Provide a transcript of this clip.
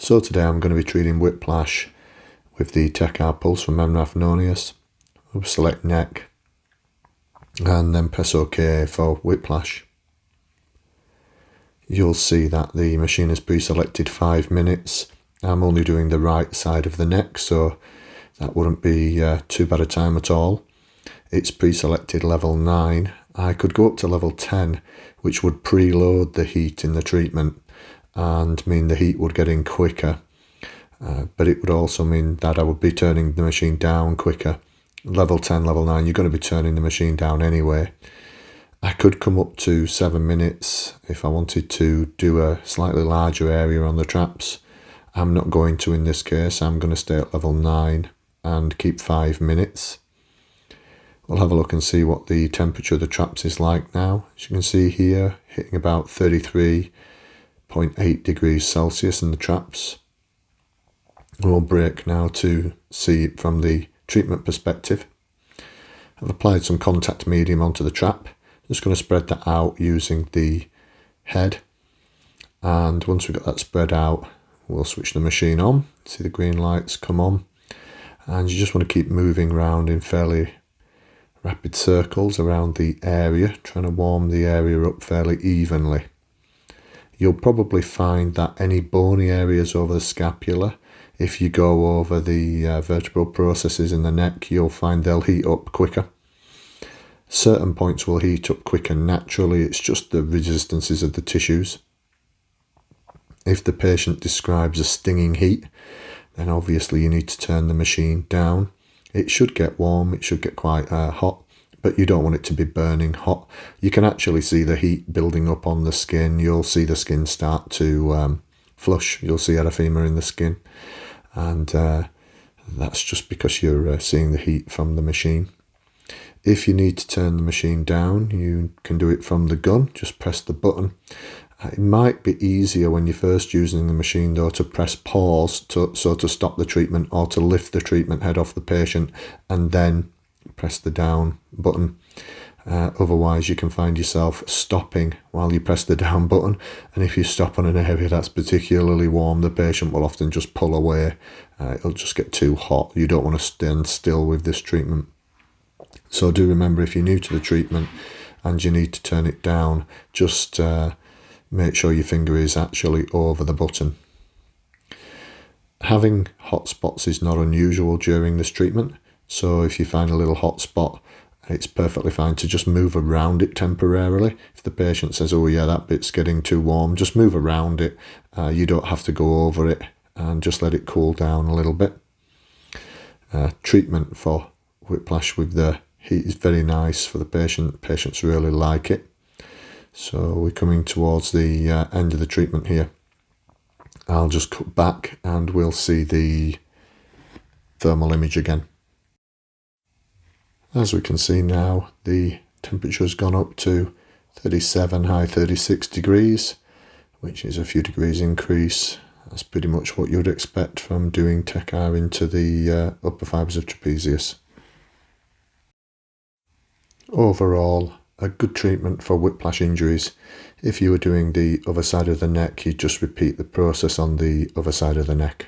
So today I'm going to be treating whiplash with the Tecarpuls from Enraf Nonius. We'll select neck and then press OK for whiplash. You'll see that the machine has pre-selected 5 minutes. I'm only doing the right side of the neck, so that wouldn't be too bad a time at all. It's pre-selected level 9. I could go up to level 10, which would preload the heat in the treatment and mean the heat would get in quicker. But it would also mean that I would be turning the machine down quicker. Level 10, level 9, you're going to be turning the machine down anyway. I could come up to 7 minutes if I wanted to do a slightly larger area on the traps. I'm not going to in this case. I'm going to stay at level 9 and keep 5 minutes. We'll have a look and see what the temperature of the traps is like now. As you can see here, hitting about 33.8 degrees Celsius in the traps. We'll break now to see it from the treatment perspective. I've applied some contact medium onto the trap. Just going to spread that out using the head. And once we've got that spread out, we'll switch the machine on. See the green lights come on. And you just want to keep moving around in fairly rapid circles around the area, trying to warm the area up fairly evenly. You'll probably find that any bony areas over the scapula, if you go over the vertebral processes in the neck, you'll find they'll heat up quicker. Certain points will heat up quicker naturally, it's just the resistances of the tissues. If the patient describes a stinging heat, then obviously you need to turn the machine down. It should get warm, it should get quite hot, but you don't want it to be burning hot. You can actually see the heat building up on the skin. You'll see the skin start to flush. You'll see erythema in the skin. And that's just because you're seeing the heat from the machine. If you need to turn the machine down, you can do it from the gun. Just press the button. It might be easier when you're first using the machine though to press pause to stop the treatment or to lift the treatment head off the patient and then press the down button. Otherwise you can find yourself stopping while you press the down button, and if you stop on an area that's particularly warm, the patient will often just pull away. It'll just get too hot. You don't want to stand still with this treatment. So do remember, if you're new to the treatment and you need to turn it down, just make sure your finger is actually over the button. Having hot spots is not unusual during this treatment, so if you find a little hot spot, it's perfectly fine to just move around it temporarily. If the patient says, oh yeah, that bit's getting too warm, just move around it. You don't have to go over it, and just let it cool down a little bit. Treatment for whiplash with the heat is very nice for the patient. Patients really like it. So we're coming towards the end of the treatment here. I'll just cut back and we'll see the thermal image again. As we can see now, the temperature has gone up to 37, high 36 degrees, which is a few degrees increase. That's pretty much what you would expect from doing Tecar into the upper fibres of trapezius. Overall, a good treatment for whiplash injuries. If you were doing the other side of the neck, you just repeat the process on the other side of the neck.